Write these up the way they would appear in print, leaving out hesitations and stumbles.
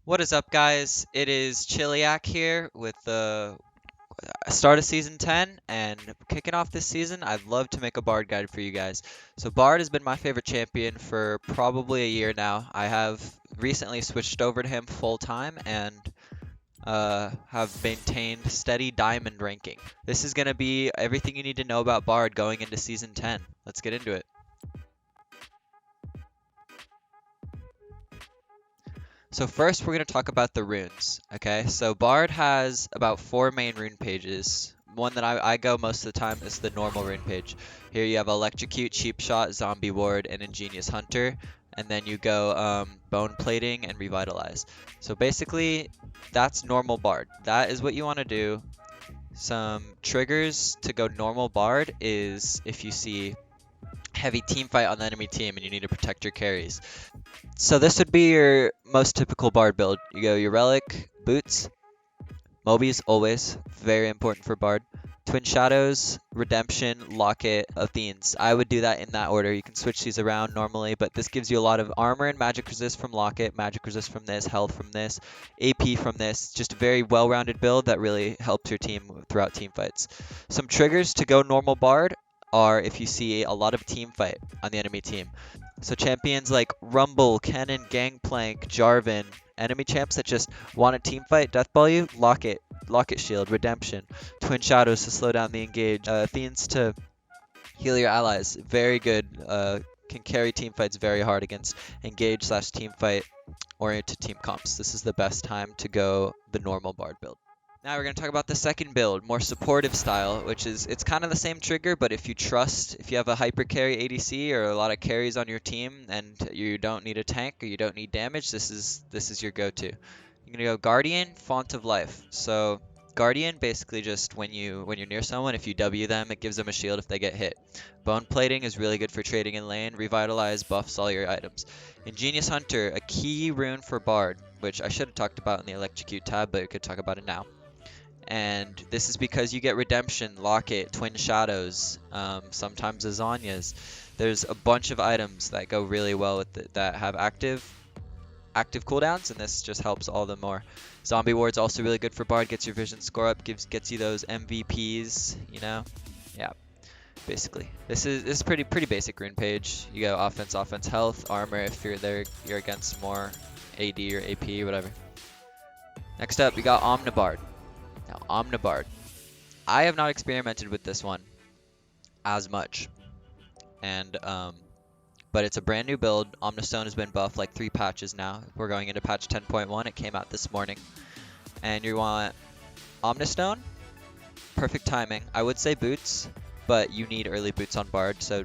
What is up, guys? It is Chiliac here with the start of Season 10, and kicking off this season, I'd love to make a Bard guide for you guys. So Bard has been my favorite champion for probably a year now. I have recently switched over to him full time and have maintained steady diamond ranking. This is going to be everything you need to know about Bard going into Season 10. Let's get into it. So first we're going to talk about the runes, okay? So Bard has about 4 main rune pages. One that I go most of the time is the normal rune page. Here you have Electrocute, Cheap Shot, Zombie Ward, and Ingenious Hunter. And then you go Bone Plating and Revitalize. So basically, that's normal Bard. That is what you want to do. Some triggers to go normal Bard is if you see heavy team fight on the enemy team and you need to protect your carries. So this would be your most typical Bard build. You go your Relic, Boots, Mobies always, very important for Bard. Twin Shadows, Redemption, Locket, Athenes. I would do that in that order. You can switch these around normally, but this gives you a lot of armor and magic resist from Locket, magic resist from this, health from this, AP from this. Just a very well-rounded build that really helps your team throughout team fights. Some triggers to go normal Bard are if you see a lot of team fight on the enemy team. So champions like Rumble, Cannon, Gangplank, Jarvan, enemy champs that just want a team fight, deathball you, Locket, Locket Shield, Redemption, Twin Shadows to slow down the engage, Athenes to heal your allies. Very good. Can carry team fights very hard against engage slash team fight oriented team comps. This is the best time to go the normal Bard build. Now we're going to talk about the second build, more supportive style, which is, it's kind of the same trigger, but if you have a hyper carry ADC or a lot of carries on your team and you don't need a tank or you don't need damage, this is your go-to. You're going to go Guardian, Font of Life. So Guardian, basically just when you're near someone, if you W them, it gives them a shield if they get hit. Bone Plating is really good for trading in lane. Revitalize buffs all your items. Ingenious Hunter, a key rune for Bard, which I should have talked about in the Electrocute tab, but we could talk about it now. And this is because you get Redemption, Locket, Twin Shadows, sometimes Azanias. There's a bunch of items that go really well with it that have active cooldowns, and this just helps all the more. Zombie Ward's also really good for Bard, gets your vision score up, gets you those MVPs, you know? Yeah, basically. This is pretty basic rune page. You go offense, health, armor if you're against more AD or AP, whatever. Next up, we got Omnibard. Now, Omnibard. I have not experimented with this one as much, and but it's a brand new build. Omnistone has been buffed like 3 patches now. We're going into patch 10.1. It came out this morning, and you want Omnistone. Perfect timing. I would say boots, but you need early boots on Bard, so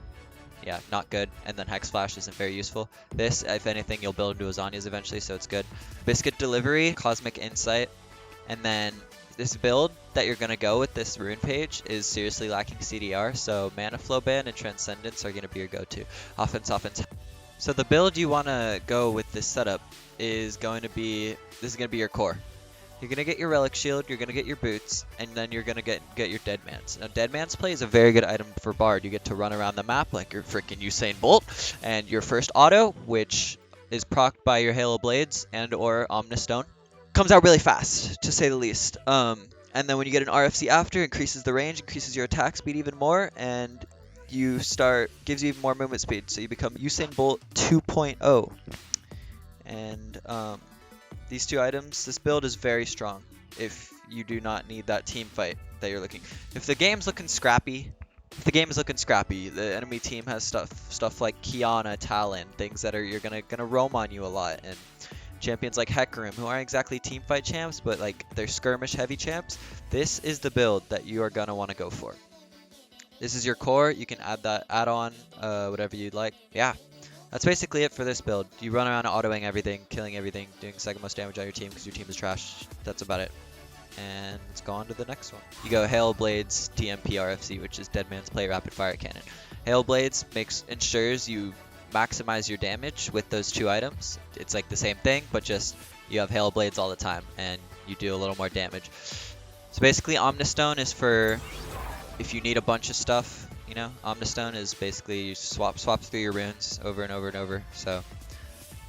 yeah, not good. And then Hex Flash isn't very useful. This, if anything, you'll build into Azanias eventually, so it's good. Biscuit Delivery, Cosmic Insight, and then this build that you're going to go with this rune page is seriously lacking CDR, so Mana Flow Ban and Transcendence are going to be your go-to. Offense. So the build you want to go with this setup is going to be, this is going to be your core. You're going to get your Relic Shield, you're going to get your boots, and then you're going to get your Dead Man's. Now Dead Man's play is a very good item for Bard. You get to run around the map like you're freaking Usain Bolt, and your first auto, which is procced by your Halo Blades and or Omnistone, comes out really fast, to say the least. And then when you get an RFC after, increases the range, increases your attack speed even more, and gives you even more movement speed. So you become Usain Bolt 2.0. And these two items, this build is very strong if you do not need that team fight that you're looking. If the game's looking scrappy, the enemy team has stuff like Kiana, Talon, things that you're gonna roam on you a lot, and champions like Hecarim, who aren't exactly teamfight champs, but like they're skirmish heavy champs. This is the build that you are gonna want to go for. This is your core. You can add on whatever you'd like. Yeah, that's basically it for this build. You run around autoing everything, killing everything, doing second most damage on your team because your team is trash. That's about it. And let's go on to the next one. You go Hail Blades, TMP RFC, which is Dead Man's Play Rapid Fire Cannon. Hail Blades ensures you maximize your damage with those 2 items. It's like the same thing, but just you have Hail Blades all the time and you do a little more damage. So basically Omnistone is for if you need a bunch of stuff, you know. Omnistone is basically you swap through your runes over and over and over. So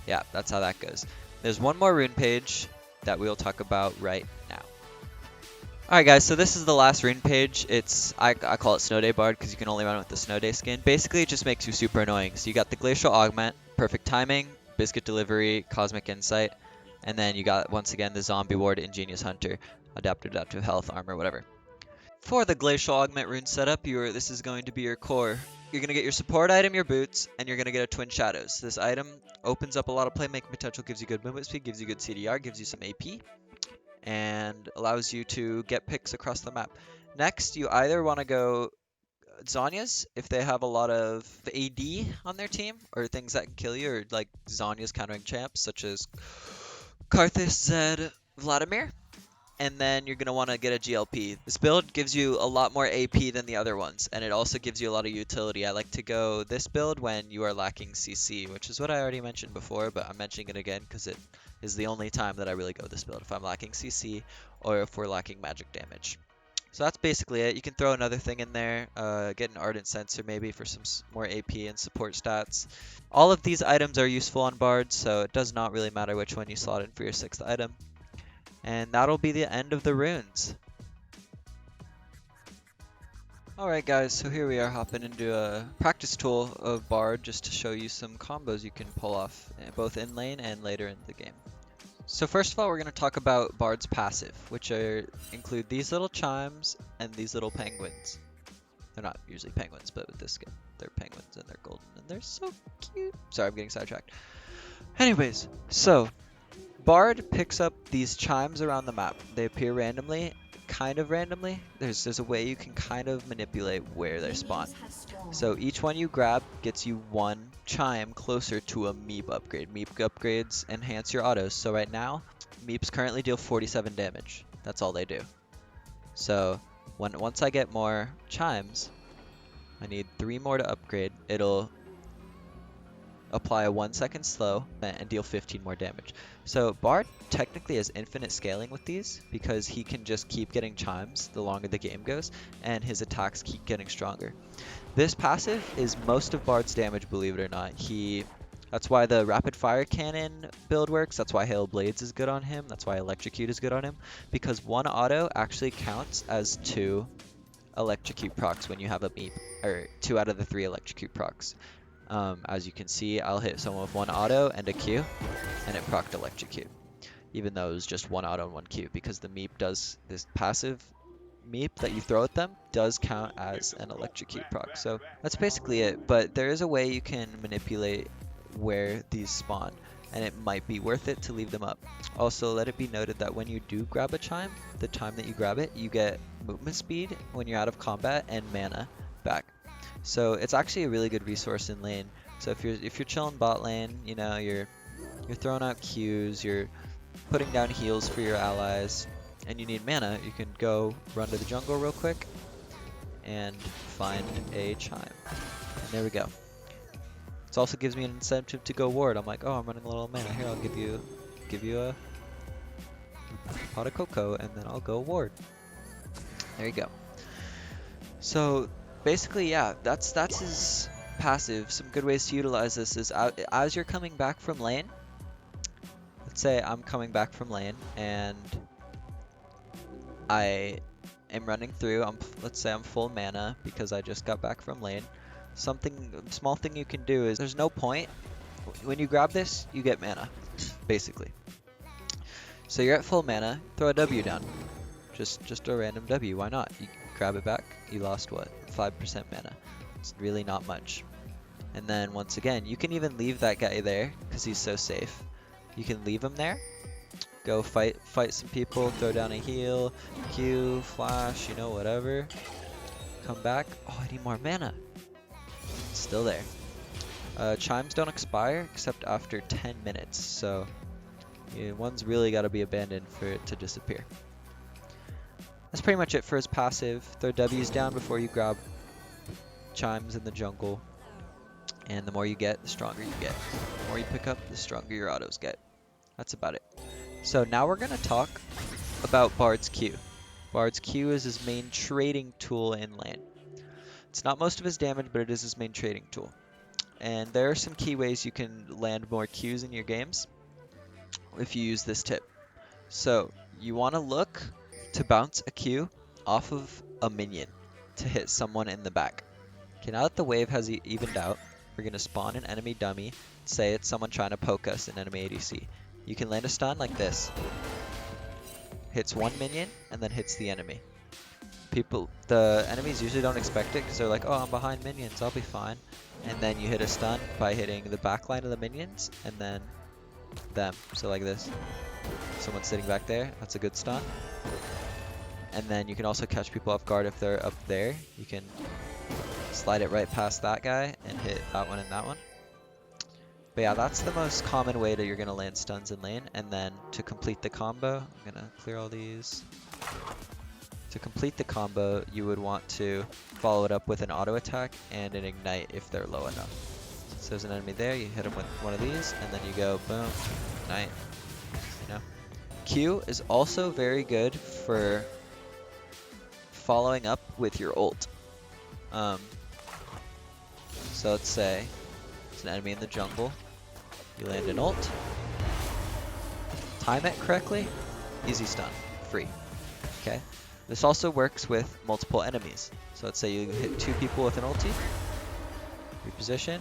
yeah, that's how that goes. There's one more rune page that we'll talk about right now. Alright guys, so this is the last rune page. I call it Snow Day Bard because you can only run with the Snow Day skin. Basically, it just makes you super annoying. So you got the Glacial Augment, Perfect Timing, Biscuit Delivery, Cosmic Insight, and then you got, once again, the Zombie Ward, Ingenious Hunter, Adaptive Health, Armor, whatever. For the Glacial Augment rune setup, this is going to be your core. You're going to get your support item, your boots, and you're going to get a Twin Shadows. This item opens up a lot of playmaking potential, gives you good movement speed, gives you good CDR, gives you some AP, and allows you to get picks across the map. Next, you either want to go Zhonya's if they have a lot of AD on their team, or things that can kill you, or like Zhonya's countering champs, such as Karthus, Zed, Vladimir. And then you're going to want to get a GLP. This build gives you a lot more AP than the other ones, and it also gives you a lot of utility. I like to go this build when you are lacking CC, which is what I already mentioned before, but I'm mentioning it again because it is the only time that I really go this build, if I'm lacking CC or if we're lacking magic damage. So that's basically it. You can throw another thing in there, get an Ardent Sensor maybe for some more AP and support stats. All of these items are useful on Bards, so it does not really matter which one you slot in for your 6th item. And that'll be the end of the runes. Alright guys, so here we are hopping into a practice tool of Bard just to show you some combos you can pull off, both in lane and later in the game. So first of all, we're going to talk about Bard's passive, which include these little chimes and these little penguins. They're not usually penguins, but with this skin, they're penguins and they're golden and they're so cute. Sorry, I'm getting sidetracked. Anyways, so Bard picks up these chimes around the map. They appear randomly, kind of randomly. There's a way you can kind of manipulate where they spawn. So each one you grab gets you one chime closer to a Meep upgrade. Meep upgrades enhance your autos. So right now, Meeps currently deal 47 damage. That's all they do. So once I get more chimes, I need 3 more to upgrade. It'll apply a 1-second slow and deal 15 more damage. So Bard technically has infinite scaling with these because he can just keep getting chimes the longer the game goes, and his attacks keep getting stronger. This passive is most of Bard's damage, believe it or not. That's why the rapid fire cannon build works. That's why Hail Blades is good on him. That's why Electrocute is good on him, because one auto actually counts as 2 Electrocute procs when you have a Meep, or 2 out of the 3 Electrocute procs. As you can see, I'll hit someone with 1 auto and a Q, and it procced Electrocute, even though it was just 1 auto and 1 Q, because the Meep does, this passive Meep that you throw at them does count as an Electrocute proc. So that's basically it, but there is a way you can manipulate where these spawn, and it might be worth it to leave them up. Also, let it be noted that when you do grab a chime, the time that you grab it, you get movement speed when you're out of combat and mana back. So it's actually a really good resource in lane. So if you're chilling bot lane, you know, you're throwing out Qs, you're putting down heals for your allies, and you need mana, you can go run to the jungle real quick and find a chime. And there we go. It also gives me an incentive to go ward. I'm like, oh, I'm running a little mana. Here, I'll give you a pot of cocoa, and then I'll go ward. There you go. So basically, yeah, that's his passive. Some good ways to utilize this is as you're coming back from lane. Let's say I'm coming back from lane and I am running through. Let's say I'm full mana because I just got back from lane. Small thing you can do is there's no point. When you grab this, you get mana, basically. So you're at full mana, throw a W down. Just a random W, why not? You grab it back, you lost what? 5% mana. It's really not much. And then once again, you can even leave that guy there because he's so safe. You can leave him there, go fight some people, throw down a heal, Q, flash, you know, whatever. Come back. Oh, I need more mana. It's still there. Chimes don't expire except after 10 minutes, so one's really got to be abandoned for it to disappear. That's pretty much it for his passive. Throw W's down before you grab chimes in the jungle. And the more you get, the stronger you get. The more you pick up, the stronger your autos get. That's about it. So now we're going to talk about Bard's Q. Bard's Q is his main trading tool in lane. It's not most of his damage, but it is his main trading tool. And there are some key ways you can land more Qs in your games. if you use this tip. So you want to look to bounce a Q off of a minion to hit someone in the back. Okay, now that the wave has evened out, we're going to spawn an enemy dummy. Say it's someone trying to poke us, an enemy ADC. You can land a stun like this. Hits one minion and then hits the enemy. The enemies usually don't expect it because they're like, oh, I'm behind minions, I'll be fine. And then you hit a stun by hitting the back line of the minions and then them. So like this. Someone's sitting back there, that's a good stun. And then you can also catch people off guard if they're up there. You can slide it right past that guy and hit that one and that one. But yeah, that's the most common way that you're going to land stuns in lane. And then to complete the combo, I'm going to clear all these. To complete the combo, you would want to follow it up with an auto attack and an ignite if they're low enough. So there's an enemy there, you hit him with one of these, and then you go boom, ignite, you know. Q is also very good for following up with your ult. So let's say it's an enemy in the jungle, you land an ult, time it correctly, easy stun, free, okay? This also works with multiple enemies. So let's say you hit 2 people with an ulti, reposition,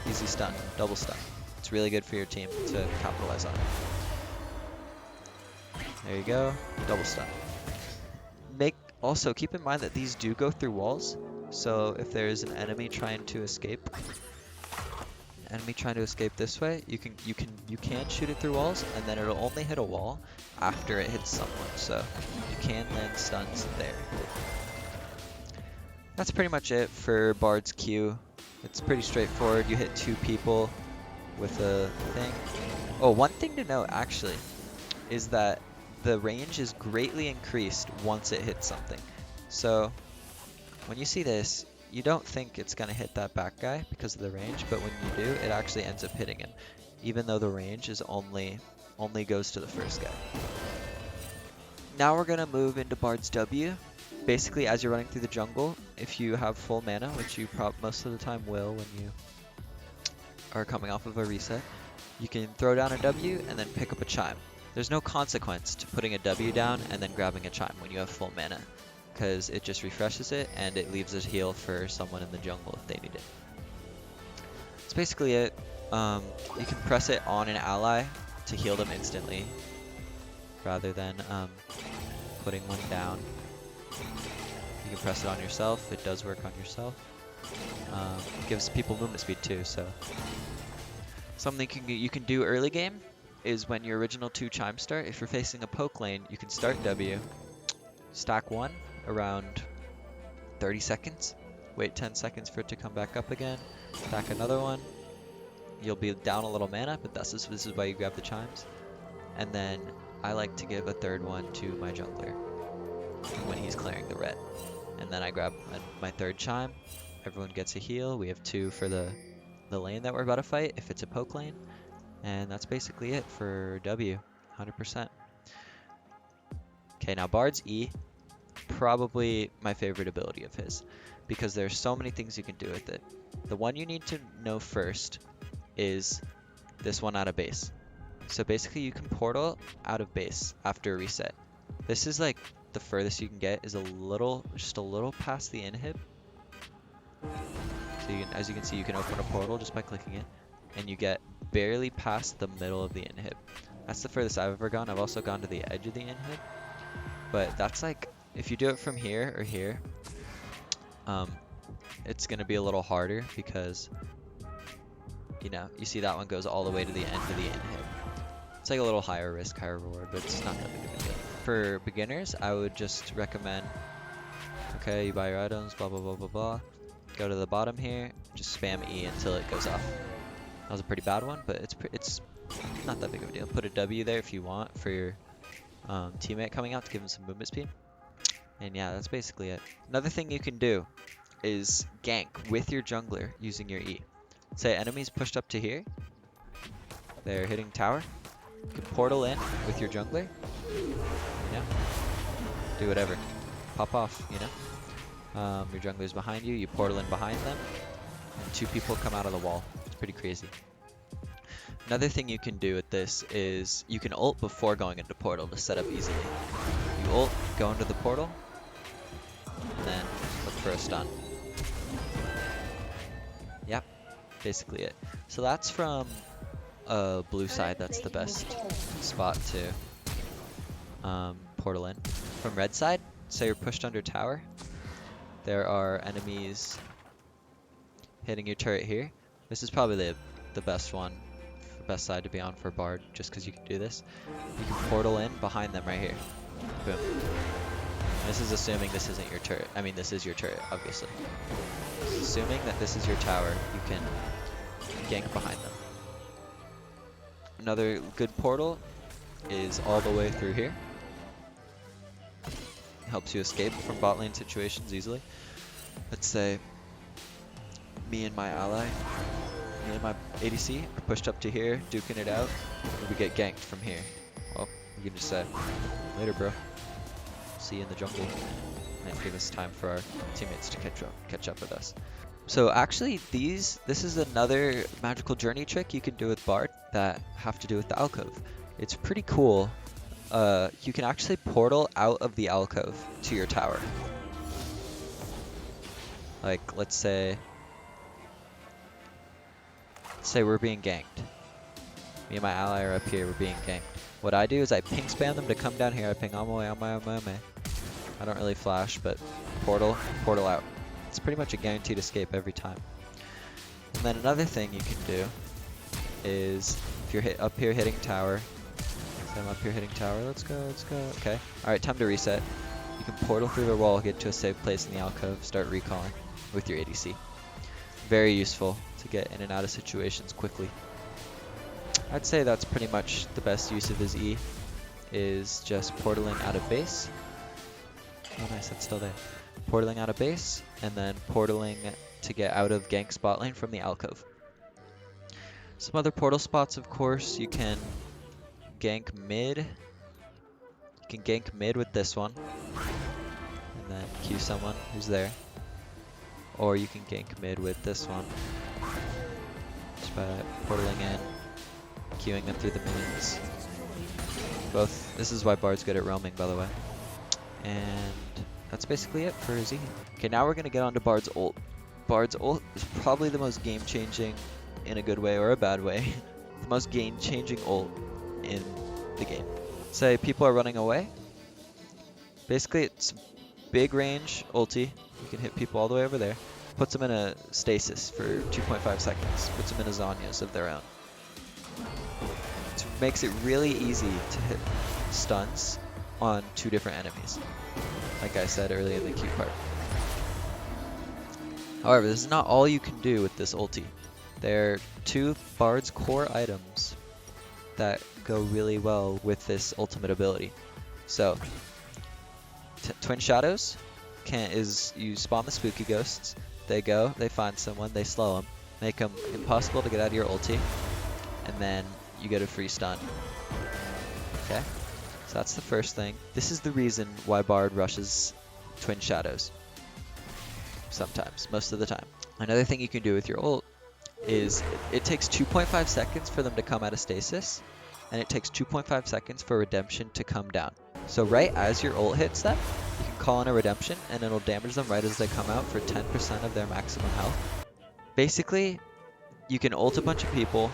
easy stun, double stun. It's really good for your team to capitalize on it. There you go, double stun. Also keep in mind that these do go through walls. So if there's an enemy trying to escape, this way, you can shoot it through walls, and then it'll only hit a wall after it hits someone. So you can land stuns there. That's pretty much it for Bard's Q. It's pretty straightforward. You hit 2 people with a thing. Oh, one thing to note actually is that the range is greatly increased once it hits something. So when you see this, you don't think it's going to hit that back guy because of the range, but when you do, it actually ends up hitting him, even though the range is only goes to the first guy. Now we're going to move into Bard's W. Basically, as you're running through the jungle, if you have full mana, which you most of the time will when you are coming off of a reset, you can throw down a W and then pick up a chime. There's no consequence to putting a W down and then grabbing a chime when you have full mana, because it just refreshes it and it leaves a heal for someone in the jungle if they need it. That's basically it. You can press it on an ally to heal them instantly, rather than putting one down. You can press it on yourself. It does work on yourself. It gives people movement speed too. So something you can do early game is when your original 2 chimes start. If you're facing a poke lane, you can start W, stack 1 around 30 seconds, wait 10 seconds for it to come back up again, stack another one. You'll be down a little mana, but this is why you grab the chimes. And then I like to give a 3rd one to my jungler when he's clearing the red. And then I grab my 3rd chime. Everyone gets a heal. We have 2 for the lane that we're about to fight if it's a poke lane. And that's basically it for W, 100%. Okay, now Bard's E, probably my favorite ability of his, because there's so many things you can do with it. The one you need to know first is this one out of base. So basically you can portal out of base after a reset. This is like the furthest you can get is just a little past the inhib. So as you can see, you can open a portal just by clicking it, and you get barely past the middle of the inhib. That's the furthest I've ever gone. I've also gone to the edge of the inhib, but that's like, if you do it from here or here, it's going to be a little harder because, you know, you see that one goes all the way to the end of the inhib. It's like a little higher risk, higher reward, but it's not that big of a deal. For beginners, I would just recommend, okay, you buy your items, blah, blah, blah, blah, blah. Go to the bottom here, just spam E until it goes off. That was a pretty bad one, but it's not that big of a deal. Put a W there if you want for your teammate coming out to give him some movement speed. And yeah, that's basically it. Another thing you can do is gank with your jungler using your E. Say enemies pushed up to here. They're hitting tower. You can portal in with your jungler. You know? Do whatever. Pop off, you know? Your jungler's behind you. You portal in behind them. And 2 people come out of the wall. It's pretty crazy. Another thing you can do with this is you can ult before going into portal to set up easily. You ult, go into the portal, and then look for a stun. Yep, basically it. So that's from blue side, that's the best spot to portal in. From red side, say you're pushed under tower, there are enemies hitting your turret here. This is probably the best one, the best side to be on for Bard, just because you can do this. You can portal in behind them right here. Boom. This is assuming this isn't your turret. I mean, this is your turret, obviously. Assuming that this is your tower, you can gank behind them. Another good portal is all the way through here. Helps you escape from bot lane situations easily. Let's say me and my ally, me and my ADC are pushed up to here, duking it out, and we get ganked from here. Well, you can just say, later bro, see you in the jungle, and give us time for our teammates to catch up with us. So actually this is another magical journey trick you can do with Bard that have to do with the alcove. It's pretty cool. You can actually portal out of the alcove to your tower. Like, let's say we're being ganked. Me and my ally are up here, we're being ganked. What I do is I ping spam them to come down here. I ping on my way, on my way. I don't really flash, but portal out. It's pretty much a guaranteed escape every time. And then another thing you can do is if you're up here hitting tower, so I'm up here hitting tower, let's go. Okay, alright, time to reset. You can portal through the wall, get to a safe place in the alcove, start recalling with your ADC. Very useful to get in and out of situations quickly. I'd say that's pretty much the best use of his E, is just portaling out of base. Oh nice, that's still there. Portaling out of base, and then portaling to get out of gank spot lane from the alcove. Some other portal spots, of course, you can gank mid. You can gank mid with this one, and then Q someone who's there. Or you can gank mid with this one, just by portaling in, queuing them through the minions. This is why Bard's good at roaming, by the way. And that's basically it for Z. Okay, now we're gonna get on to Bard's ult. Bard's ult is probably the most game-changing, in a good way or a bad way, the most game-changing ult in the game. Say people are running away. Basically, it's big range ulti. You can hit people all the way over there. Puts them in a stasis for 2.5 seconds. Puts them in a Zhonya's of their own. It makes it really easy to hit stuns on 2 different enemies, like I said earlier in the Q part. However, this is not all you can do with this ulti. There are 2 Bard's core items that go really well with this ultimate ability. So, Twin Shadows is you spawn the spooky ghosts. They go, they find someone, they slow them, make them impossible to get out of your ulti, and then you get a free stun. Okay? So that's the first thing. This is the reason why Bard rushes Twin Shadows. Sometimes, most of the time. Another thing you can do with your ult is it takes 2.5 seconds for them to come out of stasis, and it takes 2.5 seconds for redemption to come down. So right as your ult hits them, you can call in a redemption, and it'll damage them right as they come out for 10% of their maximum health. Basically, you can ult a bunch of people,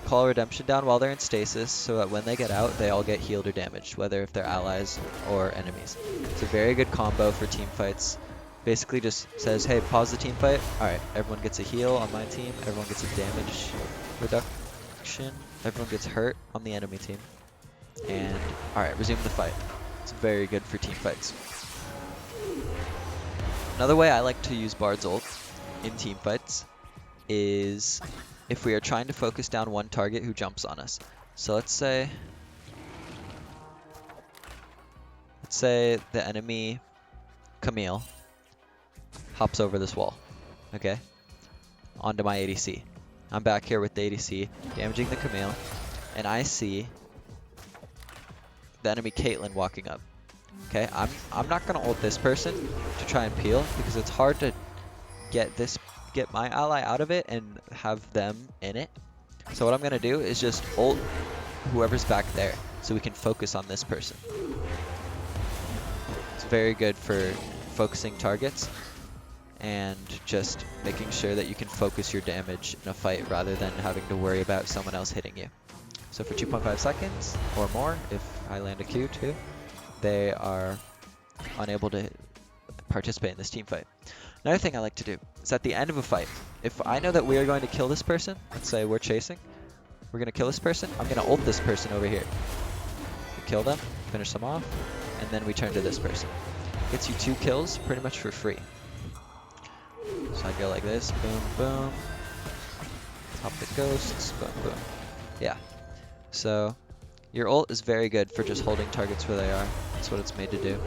call a redemption down while they're in stasis, so that when they get out, they all get healed or damaged, whether if they're allies or enemies. It's a very good combo for team fights. Basically just says, hey, pause the team fight. Alright, everyone gets a heal on my team, everyone gets a damage reduction, everyone gets hurt on the enemy team. And alright, resume the fight. It's very good for team fights. Another way I like to use Bard's ult in team fights is if we are trying to focus down one target who jumps on us. So let's say the enemy Camille hops over this wall, okay, onto my ADC. I'm back here with the ADC, damaging the Camille, and I see the enemy Caitlyn walking up. Okay, I'm not gonna ult this person to try and peel, because it's hard to get my ally out of it and have them in it. So what I'm going to do is just ult whoever's back there so we can focus on this person. It's very good for focusing targets and just making sure that you can focus your damage in a fight rather than having to worry about someone else hitting you. So for 2.5 seconds or more, if I land a Q too, they are unable to participate in this team fight. Another thing I like to do is at the end of a fight, if I know that we are going to kill this person, let's say we're chasing, we're going to kill this person, I'm going to ult this person over here. We kill them, finish them off, and then we turn to this person. Gets you 2 kills pretty much for free. So I go like this, boom, boom. Top the ghosts, boom, boom. Yeah. So your ult is very good for just holding targets where they are. That's what it's made to do.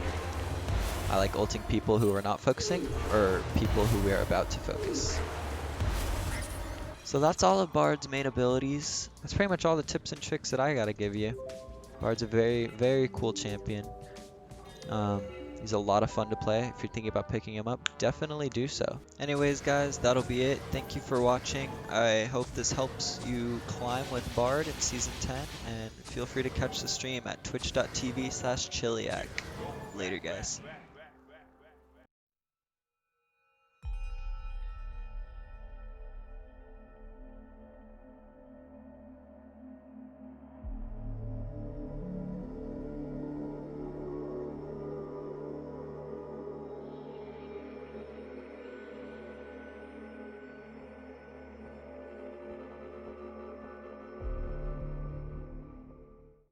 I like ulting people who are not focusing, or people who we are about to focus. So that's all of Bard's main abilities. That's pretty much all the tips and tricks that I gotta give you. Bard's a very, very cool champion. He's a lot of fun to play. If you're thinking about picking him up, definitely do so. Anyways, guys, that'll be it. Thank you for watching. I hope this helps you climb with Bard in Season 10, and feel free to catch the stream at twitch.tv/Chiliac. Later, guys.